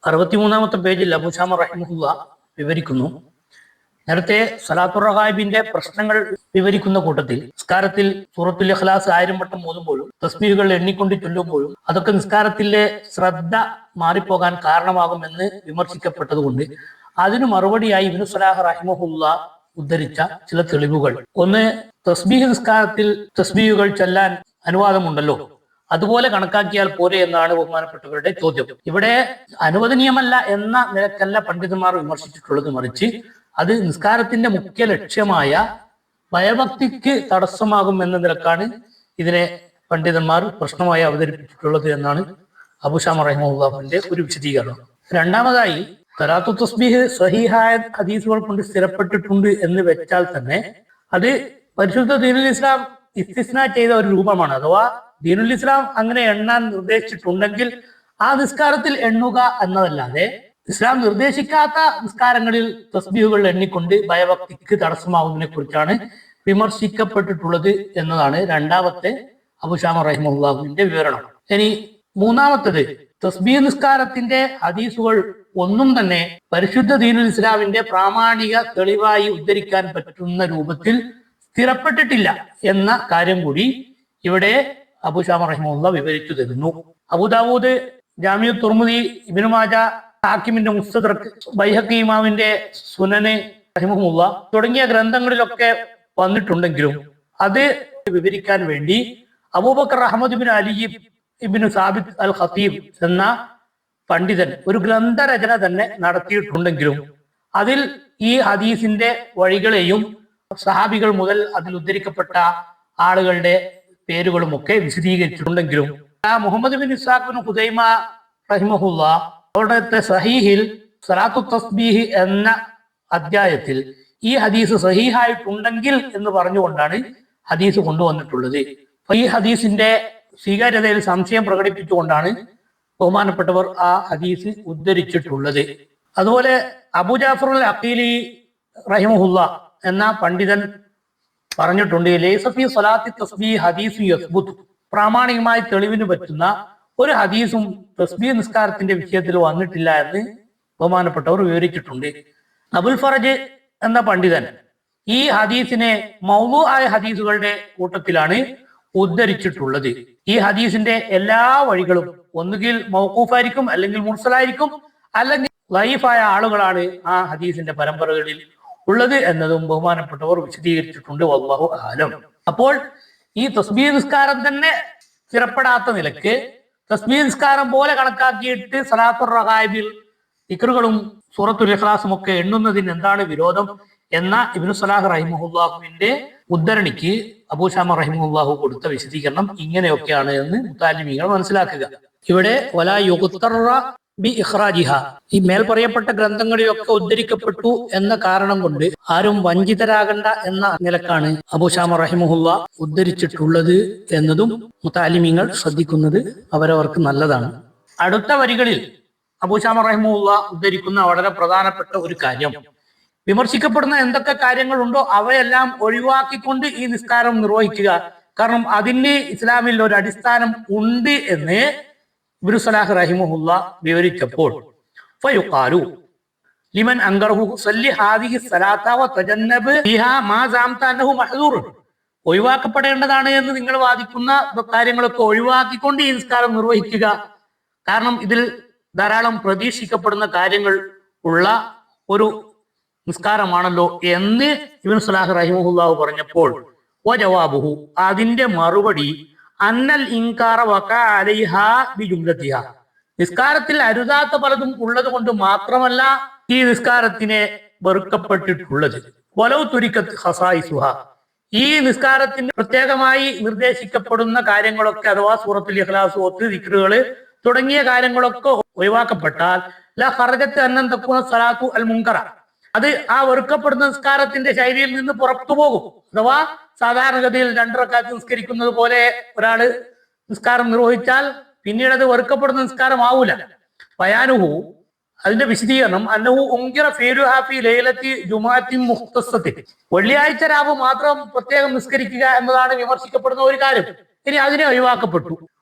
63-ാമത്തെ പേജിൽ അബൂ ശാമ റഹിമഹുല്ല വിവരിക്കുന്നു. നേരത്തെ സലാത്തുർ റഗായിബിന്റെ പ്രശ്നങ്ങൾ വിവരിക്കുന്ന കൂട്ടത്തിൽ നിസ്കാരത്തിൽ സൂറത്തുൽ ഇഖ്ലാസ് 1000 വട്ടം ഓതുമ്പോഴും തസ്ബീഹുകൾ എണ്ണിക്കൊണ്ട് ചൊല്ലുമ്പോഴും അതൊക്കെ നിസ്കാരത്തിലെ ശ്രദ്ധ മാറിപ്പോകാൻ കാരണമാകുമെന്ന് വിമർശിക്കപ്പെട്ടതുകൊണ്ട് അതിനു മറുപടിയായി ഇബ്നു സലാഹ് റഹിമഹുല്ല ഉദ്ധരിച്ച ചില തെളിവുകൾ. ഒന്ന്, തസ്ബീഹ് നിസ്കാരത്തിൽ തസ്ബീഹുകൾ ചൊല്ലാൻ അനുവാദമുണ്ടല്ലോ, അതുപോലെ കണക്കാക്കിയാൽ പോരെ എന്നാണ് ബഹുമാനപ്പെട്ടവരുടെ ചോദ്യം. ഇവിടെ അനുവദനീയമല്ല എന്ന നിലക്കല്ല പണ്ഡിതന്മാർ വിമർശിച്ചിട്ടുള്ളത്, മറിച്ച് അത് നിസ്കാരത്തിന്റെ മുഖ്യ ലക്ഷ്യമായ ഭയഭക്തിക്ക് തടസ്സമാകും എന്ന നിലക്കാണ് ഇതിനെ പണ്ഡിതന്മാർ പ്രശ്നമായി അവതരിപ്പിച്ചിട്ടുള്ളത് എന്നാണ് അബൂ ശാമ റഹിമഹുല്ലാഹിന്റെ ഒരു വിശദീകരണം. രണ്ടാമതായി, സലാത്തു തസ്ബീഹ് സ്വഹീഹായ ഹദീസുകൾ കൊണ്ട് സ്ഥിരപ്പെട്ടിട്ടുണ്ട് എന്ന് വെച്ചാൽ തന്നെ അത് പരിശുദ്ധ ദീനുൽ ഇസ്ലാം ഇസ്തിസ്നാ ചെയ്ത ഒരു രൂപമാണ്. അഥവാ ദീനുൽ ഇസ്ലാം അങ്ങനെ എണ്ണാൻ നിർദ്ദേശിച്ചിട്ടുണ്ടെങ്കിൽ ആ നിസ്കാരത്തിൽ എണ്ണുക എന്നതല്ലാതെ ഇസ്ലാം നിർദ്ദേശിക്കാത്ത നിസ്കാരങ്ങളിൽ തസ്ബീഹുകൾ എണ്ണിക്കൊണ്ട് ഭയഭക്തിക്ക് തടസ്സമാവുന്നതിനെ കുറിച്ചാണ് വിമർശിക്കപ്പെട്ടിട്ടുള്ളത് എന്നതാണ് രണ്ടാമത്തെ അബൂ ശാമ റഹിമഹുല്ലാഹിന്റെ വിവരണം. ഇനി മൂന്നാമത്തേത്, തസ്ബീഹ് നിസ്കാരത്തിന്റെ ഹദീസുകൾ ഒന്നും തന്നെ പരിശുദ്ധ ദീനുൽ ഇസ്ലാമിന്റെ പ്രാമാണിക തെളിവായി ഉദ്ധരിക്കാൻ പറ്റുന്ന രൂപത്തിൽ സ്ഥിരപ്പെട്ടിട്ടില്ല എന്ന കാര്യം കൂടി ഇവിടെ അബൂ ശാമ റഹിമഹുല്ല വിവരിച്ചു തരുന്നു. അബൂദാവൂദ്, ജാമിഉ തുർമുദി, ഇബ്നു മാജ, ഹാക്കിമിന്റെ മുസ്തദ്റക്, ബൈഹഖി ഇമാമിന്റെ സുനന് റഹിമഹുല്ല തുടങ്ങിയ ഗ്രന്ഥങ്ങളിലൊക്കെ വന്നിട്ടുണ്ടെങ്കിലും അത് വിവരിക്കാൻ വേണ്ടി അബൂബക്കർ അഹ്മദ് ഇബ്നു അലി ഇബ്നു സാബിത് അൽ ഖതീബ് എന്ന പണ്ഡിതൻ ഒരു ഗ്രന്ഥരചന തന്നെ നടത്തിയിട്ടുണ്ടെങ്കിലും അതിൽ ഈ ഹദീസിന്റെ വഴികളെയും സഹാബികൾ മുതൽ അതിൽ ഉദ്ധരിക്കപ്പെട്ട ആളുകളുടെ പേരുകളുമൊക്കെ വിശദീകരിച്ചിട്ടുണ്ടെങ്കിലും മുഹമ്മദ് ബിൻ ഇസ്ഹാഖ് ബിൻ ഖുദൈമ റഹിമഹുല്ല അവിടുത്തെ സഹീഹിൽ സലാത്തു തസ്ബീഹ് എന്ന അധ്യായത്തിൽ ഈ ഹദീസ് സഹീഹായിട്ടുണ്ടെങ്കിൽ എന്ന് പറഞ്ഞുകൊണ്ടാണ് ഹദീസ് കൊണ്ടുവന്നിട്ടുള്ളത്. ഈ ഹദീസിന്റെ സ്വീകാര്യതയിൽ സംശയം പ്രകടിപ്പിച്ചുകൊണ്ടാണ് ബഹുമാനപ്പെട്ടവർ ആ ഹദീസ് ഉദ്ധരിച്ചിട്ടുള്ളത്. അതുപോലെ അബൂ ജാഫർ അൽ അഖീലി റഹിമഹുല്ല എന്ന പണ്ഡിതൻ പറഞ്ഞിട്ടുണ്ട്, ലൈസ ഫീ സ്വലാത്തി തസ്ബീഹ് ഹദീസു യസ്ബുത്ത്, പ്രാമാണികമായി തെളിവിന് പറ്റുന്ന ഒരു ഹദീസും തസ്ബീഹ് നിസ്കാരത്തിന്റെ വിഷയത്തിൽ വന്നിട്ടില്ല എന്ന് ബഹുമാനപ്പെട്ടവർ വിവരിച്ചിട്ടുണ്ട്. അബുൽ ഫറജ് എന്ന പണ്ഡിതൻ ഈ ഹദീസിനെ മൗദൂ ആയ ഹദീസുകളുടെ കൂട്ടത്തിലാണ് ഉദ്ധരിച്ചിട്ടുള്ളത്. ഈ ഹദീസിന്റെ എല്ലാ വഴികളും ഒന്നുകിൽ മൗഖൂഫായിരിക്കും, അല്ലെങ്കിൽ മുർസലായിരിക്കും, അല്ലെങ്കിൽ ലൈഫായ ആളുകളാണ് ആ ഹദീസിന്റെ പരമ്പരകളിൽ ഉള്ളത് എന്നതും ബഹുമാനപ്പെട്ടവർ വിശദീകരിച്ചിട്ടുണ്ട്. വല്ലാഹു ആലം. അപ്പോൾ ഈ തസ്ബീഹ് നിസ്കാരം തന്നെ സ്ഥിരപ്പെടാത്ത നിലക്ക് തസ്ബീഹ് നിസ്കാരം പോലെ കണക്കാക്കിയിട്ട് സലാത്തുർ റഗായിബിൽ ദിക്റുകളും സൂറത്തുൽ ഇഖ്ലാസും ഒക്കെ എണ്ണുന്നതിന് എന്താണ് വിരോധം എന്ന ഇബ്നു സലാഹ് റഹിമഹുല്ലാഹുവിന്റെ ഉദ്ധരണിക്ക് അബൂ ശാമ റഹിമഹുല്ലാഹു കൊടുത്ത വിശദീകരണം ഇങ്ങനെയൊക്കെയാണ് എന്ന് മുതാലിമീങ്ങൾ മനസ്സിലാക്കുക. ഇവിടെ വലാ യുഖ്തറ ബി ഇഖ്റാജിഹ, ഈ മേൽ പറയപ്പെട്ട ഗ്രന്ഥങ്ങളിലൊക്കെ ഉദ്ധരിക്കപ്പെട്ടു എന്ന കാരണം കൊണ്ട് ആരും വഞ്ചിതരാകണ്ട എന്ന നിലക്കാണ് അബൂ ശാമ റഹിമഹുല്ല ഉദ്ധരിച്ചിട്ടുള്ളത് എന്നതും മുതാലിമീങ്ങൾ ശ്രദ്ധിക്കുന്നത് അവരവർക്ക് നല്ലതാണ്. അടുത്ത വരികളിൽ അബൂ ശാമ റഹിമഹുല്ല ഉദ്ധരിക്കുന്ന വളരെ പ്രധാനപ്പെട്ട ഒരു കാര്യം, വിമർശിക്കപ്പെടുന്ന എന്തൊക്കെ കാര്യങ്ങളുണ്ടോ അവയെല്ലാം ഒഴിവാക്കിക്കൊണ്ട് ഈ നിസ്കാരം നിർവഹിക്കുക. കാരണം അതിന് ഇസ്ലാമിൽ ഒരു അടിസ്ഥാനം ഉണ്ട് എന്ന് ഇബ്നു സലാഹ് റഹിമഹുല്ല വിവരിച്ചപ്പോൾ ഫയുഖാലു ലിമൻ അൻകറഹു സല്ലി ഹാദിഹി സലാത്ത വതജന്നബ് ബിഹാ മാ സാംത അന്നഹു മഹ്ദൂർ, ഒഴിവാക്കപ്പെടേണ്ടതാണ് എന്ന് നിങ്ങൾ വാദിക്കുന്ന കാര്യങ്ങളൊക്കെ ഒഴിവാക്കിക്കൊണ്ട് ഈ നിസ്കാരം നിർവഹിക്കുക, കാരണം ഇതിൽ ധാരാളം പ്രതീക്ഷിക്കപ്പെടുന്ന കാര്യങ്ങൾ ഉള്ള ഒരു നിസ്കാരമാണല്ലോ എന്ന് ഇബ്നു സലാഹ് റഹിമഹുല്ലാഹു പറഞ്ഞപ്പോൾ വജവാബുഹു, അതിന്റെ മറുപടി അന്നൽ ഇൻകാറ വഖഅ അലൈഹാ ബിജുംലതിഹാ, നിസ്കാരത്തിൽ അരുതാത്ത പലതും ഉള്ളത് കൊണ്ട് മാത്രമല്ല ഈ നിസ്കാരത്തിനെ വെറുക്കപ്പെട്ടിട്ടുള്ളത്. വലൗ തുരിക്കത്ത് ഖസായിസുഹാ, ഈ നിസ്കാരത്തിന് പ്രത്യേകമായി നിർദ്ദേശിക്കപ്പെടുന്ന കാര്യങ്ങളൊക്കെ അഥവാ സൂറത്തുൽ ഇഖ്ലാസ്, ഓത്ത്, ദിക്റുകള് തുടങ്ങിയ കാര്യങ്ങളൊക്കെ ഒഴിവാക്കപ്പെട്ടാൽ ല ഖറജത്ത് അന്നൻ തകൂന സലാത്തു അൽ മുൻകറ, അത് ആ വെറുക്കപ്പെടുന്ന നിസ്കാരത്തിന്റെ ശൈലിയിൽ നിന്ന് പുറത്തു പോകും. അഥവാ സാധാരണഗതിയിൽ 2 റക്അത്ത് നിസ്കരിക്കുന്നത് പോലെ ഒരാള് നിസ്കാരം നിർവഹിച്ചാൽ പിന്നീട് അത് വെറുക്കപ്പെടുന്ന നിസ്കാരം ആവൂല. ബയാനുഹു, അതിന്റെ വിശദീകരണം, അന്നഹു ഉൻകിറ ഫീലുഹാ ഫീ ലൈലത്തി ജുമുഅത്തിൻ മുഖ്തസത്തി, വെള്ളിയാഴ്ച രാവ് മാത്രം പ്രത്യേകം നിസ്കരിക്കുക എന്നതാണ് വിമർശിക്കപ്പെടുന്ന ഒരു കാര്യം. ഇനി അതിനെ ഒഴിവാക്കപ്പെട്ടു.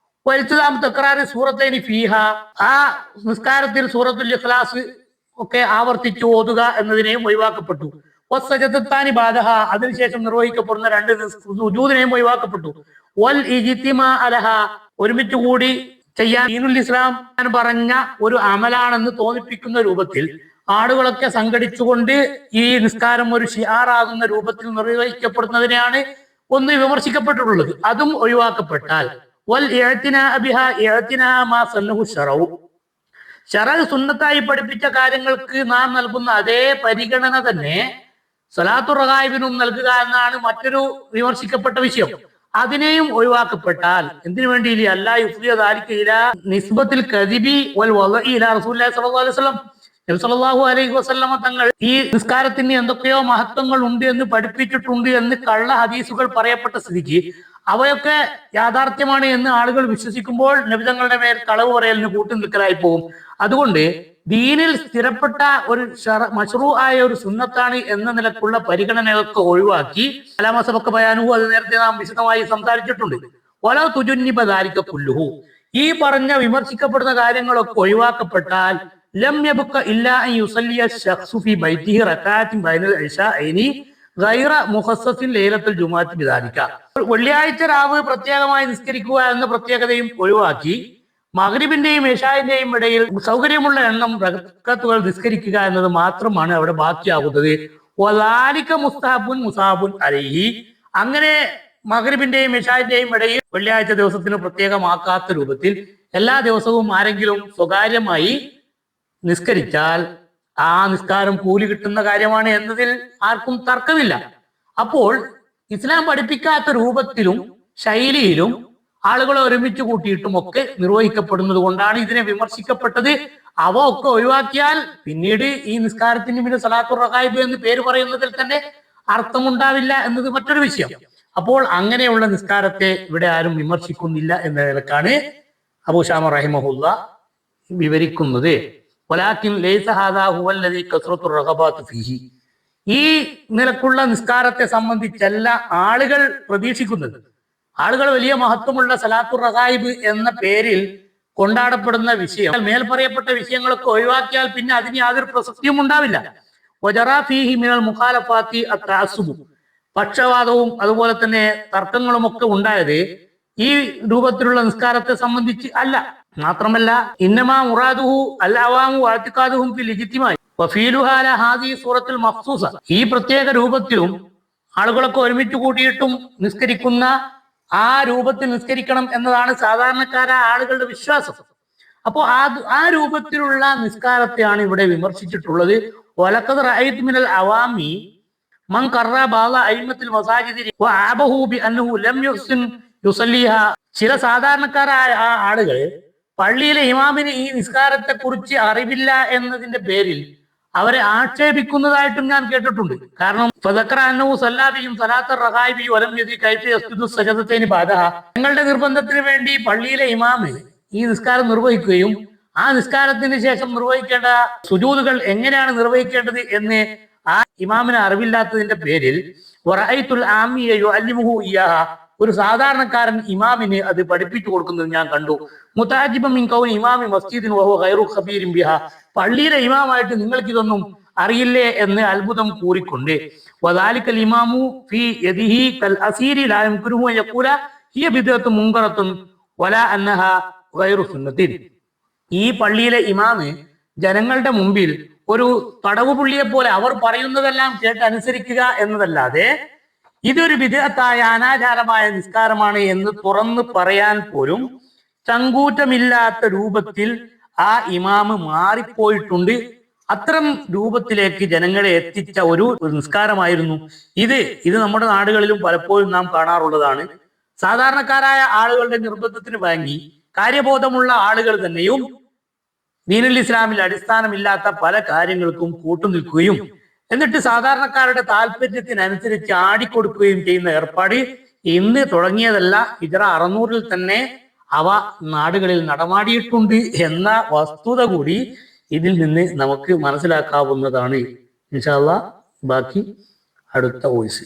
വൽത്തിസാം തക്രാറി സൂറത്തൈനി ഫീഹ, ആ നിസ്കാരത്തിൽ സൂറത്തുൽ ഇഖ്ലാസ് ഒക്കെ ആവർത്തിച്ച് ഓതുക എന്നതിനെയും ഒഴിവാക്കപ്പെട്ടു. വസ്സജദത്താനി ബാദഹ, അതിനുശേഷം നിർവഹിക്കപ്പെടുന്ന 2 സുജൂദിനെയും ഒഴിവാക്കപ്പെട്ടു. വൽ ഇജ്തിമാ അലഹ, ഒരുമിച്ച് കൂടി ചെയ്യാൻ ദീനുൽ ഇസ്ലാം പറഞ്ഞ ഒരു അമലാണെന്ന് തോന്നിപ്പിക്കുന്ന രൂപത്തിൽ ആളുകളൊക്കെ സംഘടിച്ചുകൊണ്ട് ഈ നിസ്കാരം ഒരു ഷിആറാകുന്ന രൂപത്തിൽ നിർവഹിക്കപ്പെടുന്നതിനെയാണ് ഒന്ന് വിമർശിക്കപ്പെട്ടിട്ടുള്ളത്. അതും ഒഴിവാക്കപ്പെട്ടാൽ വൽ ഇഅ്തിനാ ബിഹാ ഇഅ്തിനാ മാ സന്നഹു ശറഉ, ശറഅ് സുന്നത്തായി പഠിപ്പിച്ച കാര്യങ്ങൾക്ക് നാം നൽകുന്ന അതേ പരിഗണന തന്നെ സ്വലാത്തുർ റഗായിബിനും നൽകുക എന്നാണ് മറ്റൊരു വിമർശിക്കപ്പെട്ട വിഷയം. അതിനെയും ഒഴിവാക്കപ്പെട്ടാൽ എന്തിനു വേണ്ടി അല്ലാ യുഫ്ദിയ ദാലിക ഇലാ നിസ്ബത്തിൽ കദിബി വൽ വദഇ ഇലാ റസൂലുള്ളാഹി സ്വല്ലല്ലാഹു അലൈഹി വസല്ലം, നബി സല്ലല്ലാഹു അലൈഹി വസല്ലമ തങ്ങൾ ഈ നിസ്കാരത്തിന് എന്തൊക്കെയോ മഹത്വങ്ങൾ ഉണ്ട് എന്ന് പഠിപ്പിച്ചിട്ടുണ്ട് എന്ന് കള്ള ഹദീസുകൾ പറയപ്പെട്ട സ്ഥിതിക്ക് അവയൊക്കെ യാഥാർത്ഥ്യമാണ് എന്ന് ആളുകൾ വിശ്വസിക്കുമ്പോൾ നബി തങ്ങളുടെ മേൽ കളവ് പറയലിന് കൂട്ടുനിൽക്കലായി പോകും. അതുകൊണ്ട് ദീനിൽ സ്ഥിരപ്പെട്ട ഒരു മശ്റൂ ആയ ഒരു സുന്നത്താണ് എന്ന നിലക്കുള്ള പരിഗണനകളൊക്കെ ഒഴിവാക്കി അലാമസബക്ക ബയാനുഹു, അത് നേരത്തെ നാം വിശദമായി സംസാരിച്ചിട്ടുണ്ട്. വലൗ തുജുന്നിബ ദാലിക കുല്ലുഹു, ഈ പറഞ്ഞ വിമർശിക്കപ്പെടുന്ന കാര്യങ്ങളൊക്കെ ഒഴിവാക്കപ്പെട്ടാൽ ലം യബ്ക ഇല്ലാ അൻ യുസല്ലിയ ശഖ്സു ഫീ ബൈതിഹി റകഅത്തിൻ ബൈനൽ ഇശാഇനി ഗൈറ മുഖസ്സസിൻ ലൈലത്തുൽ ജുമുഅത്തി ബിദാലിക, വെള്ളിയാഴ്ച രാവ് പ്രത്യേകമായി നിസ്കരിക്കുക എന്ന പ്രത്യേകതയും ഒഴിവാക്കി മഗ്രിബിന്റെയും ഇശാഇന്റെയും ഇടയിൽ സൗകര്യമുള്ള എണ്ണം റകഅത്തുകൾ നിസ്കരിക്കുക എന്നത് മാത്രമാണ് അവിടെ ബാക്കിയാകുന്നത്. വദാലിക മുസ്തഹബുൻ മുസാബുൻ അലൈഹി, അങ്ങനെ മഗ്രിബിന്റെയും ഇശാഇന്റെയും ഇടയിൽ വെള്ളിയാഴ്ച ദിവസത്തിന് പ്രത്യേകമാക്കാത്ത രൂപത്തിൽ എല്ലാ ദിവസവും ആരെങ്കിലും സ്വകാര്യമായി നിസ്കരിച്ചാൽ ആ നിസ്കാരം കൂലി കിട്ടുന്ന കാര്യമാണ് എന്നതിൽ ആർക്കും തർക്കമില്ല. അപ്പോൾ ഇസ്ലാം പഠിപ്പിക്കാത്ത രൂപത്തിലും ശൈലിയിലും ആളുകളെ ഒരുമിച്ച് കൂട്ടിയിട്ടും ഒക്കെ നിർവഹിക്കപ്പെടുന്നത് കൊണ്ടാണ് ഇതിനെ വിമർശിക്കപ്പെട്ടത്. അവ ഒക്കെ ഒഴിവാക്കിയാൽ പിന്നീട് ഈ നിസ്കാരത്തിന് പിന്നെ സലാത്തുർ റഗായിബ് എന്ന് പേര് പറയുന്നതിൽ തന്നെ അർത്ഥമുണ്ടാവില്ല എന്നത് മറ്റൊരു വിഷയം. അപ്പോൾ അങ്ങനെയുള്ള നിസ്കാരത്തെ ഇവിടെ ആരും വിമർശിക്കുന്നില്ല എന്ന നിലക്കാണ് അബൂ ശാമ റഹിമഹുല്ല വിവരിക്കുന്നത്. വലാകിൻ ലൈസ ഹാദാ ഹുവല്ലദീ കസ്റത്തുർ റഗബാത്തു ഫീഹി, ഈ നിലക്കുള്ള നിസ്കാരത്തെ സംബന്ധിച്ചല്ല ആളുകൾ പ്രതീക്ഷിക്കുന്നത്. ആളുകൾ വലിയ മഹത്വമുള്ള സലാത്തുർ റഗായിബ് എന്ന പേരിൽ കൊണ്ടാടപ്പെടുന്ന വിഷയം, മേൽ പറയപ്പെട്ട വിഷയങ്ങളൊക്കെ ഒഴിവാക്കിയാൽ പിന്നെ അതിന് യാതൊരു പ്രസക്തിയും ഉണ്ടാവില്ല. വജറാ ഫീഹി മിനൽ മുഖാലഫാത്തി അത്തഅസ്സുബ്, പക്ഷവാദവും അതുപോലെ തന്നെ തർക്കങ്ങളും ഒക്കെ ഉണ്ടായത് ഈ രൂപത്തിലുള്ള നിസ്കാരത്തെ സംബന്ധിച്ച് അല്ല. മാത്രമല്ല ഇന്നമാ മുറാദുഹു അൽ അവാമു വഅതിഖാദുഹും ഫിൽ ഇജ്തിമായി വഫീലുഹാ അലാ ഹാദിഹി സൂറത്തുൽ മഖ്സൂസ, ഈ പ്രത്യേക രൂപത്തിലും ആളുകളൊക്കെ ഒരുമിച്ച് കൂട്ടിയിട്ടും നിസ്കരിക്കുന്ന ആ രൂപത്തിൽ നിസ്കരിക്കണം എന്നതാണ് സാധാരണക്കാരായ ആളുകളുടെ വിശ്വാസം. അപ്പോ ആ രൂപത്തിലുള്ള നിസ്കാരത്തെയാണ് ഇവിടെ വിമർശിച്ചിട്ടുള്ളത്. വലഖദ് റഅയ്തു മിനൽ അവാമി മൻ ഖററ ബഅദ അയിമത്തിൽ മസാജിദി വഅബഹു ബിഅന്നഹു ലം യുഹ്സിൻ യുസല്ലിഹ, ചില സാധാരണക്കാരായ ആ ആളുകൾ പള്ളിയിലെ ഇമാമിന് ഈ നിസ്കാരത്തെ കുറിച്ച് അറിവില്ല എന്നതിന്റെ പേരിൽ അവരെ ആക്ഷേപിക്കുന്നതായിട്ടും ഞാൻ കേട്ടിട്ടുണ്ട്. കാരണം ഞങ്ങളുടെ നിർബന്ധത്തിന് വേണ്ടി പള്ളിയിലെ ഇമാമ് ഈ നിസ്കാരം നിർവഹിക്കുകയും ആ നിസ്കാരത്തിന് ശേഷം നിർവഹിക്കേണ്ട സുജൂദുകൾ എങ്ങനെയാണ് നിർവഹിക്കേണ്ടത് എന്ന് ആ ഇമാമിന് അറിവില്ലാത്തതിന്റെ പേരിൽ ഒരു സാധാരണക്കാരൻ ഇമാമിന് അത് പഠിപ്പിച്ചു കൊടുക്കുന്നത് ഞാൻ കണ്ടു. ഇമാമി മസ്ജിദിൻ ബിഹാ, പള്ളിയിലെ ഇമാമായിട്ട് നിങ്ങൾക്ക് ഇതൊന്നും അറിയില്ലേ എന്ന് അത്ഭുതം കൂറിക്കൊണ്ട് വദാലിക്കൽ ഇമാമു ഫീ യദിഹി കൽ അസീരി ലാ യംകുറുഹു യഖൂല ഹിയ ബിദ്അത്തു മുൻകറത്തുൻ വലാ അന്നഹാ ഗൈറു സുന്നത്തിൻ, ഈ പള്ളിയിലെ ഇമാമ് ജനങ്ങളുടെ മുമ്പിൽ ഒരു തടവുപുള്ളിയെ പോലെ അവർ പറയുന്നതെല്ലാം കേട്ട് അനുസരിക്കുക എന്നതല്ലാതെ ഇതൊരു വിദഅത്തായ അനാചാരമായ നിസ്കാരമാണ് എന്ന് തുറന്നു പറയാൻ പോലും ചങ്കൂറ്റമില്ലാത്ത രൂപത്തിൽ ആ ഇമാമ് മാറിപ്പോയിട്ടുണ്ട്. അത്തരം രൂപത്തിലേക്ക് ജനങ്ങളെ എത്തിച്ച ഒരു നിസ്കാരമായിരുന്നു ഇത് നമ്മുടെ നാടുകളിലും പലപ്പോഴും നാം കാണാറുള്ളതാണ്. സാധാരണക്കാരായ ആളുകളുടെ നിർബന്ധത്തിന് വാങ്ങി കാര്യബോധമുള്ള ആളുകൾ തന്നെയും ദീനുൽ ഇസ്ലാമിൽ അടിസ്ഥാനമില്ലാത്ത പല കാര്യങ്ങൾക്കും കൂട്ടുനിൽക്കുകയും എന്നിട്ട് സാധാരണക്കാരുടെ താല്പര്യത്തിനനുസരിച്ച് ആടിക്കൊടുക്കുകയും ചെയ്യുന്ന ഏർപ്പാട് ഇന്ന് തുടങ്ങിയതല്ല. ഹിജ്റ 600 തന്നെ അവ നാടുകളിൽ നടമാടിയിട്ടുണ്ട് എന്ന വസ്തുത കൂടി ഇതിൽ നിന്ന് നമുക്ക് മനസ്സിലാക്കാവുന്നതാണ്. ഇൻഷാ അല്ലാഹ് ബാക്കി അടുത്ത വോയിസ്.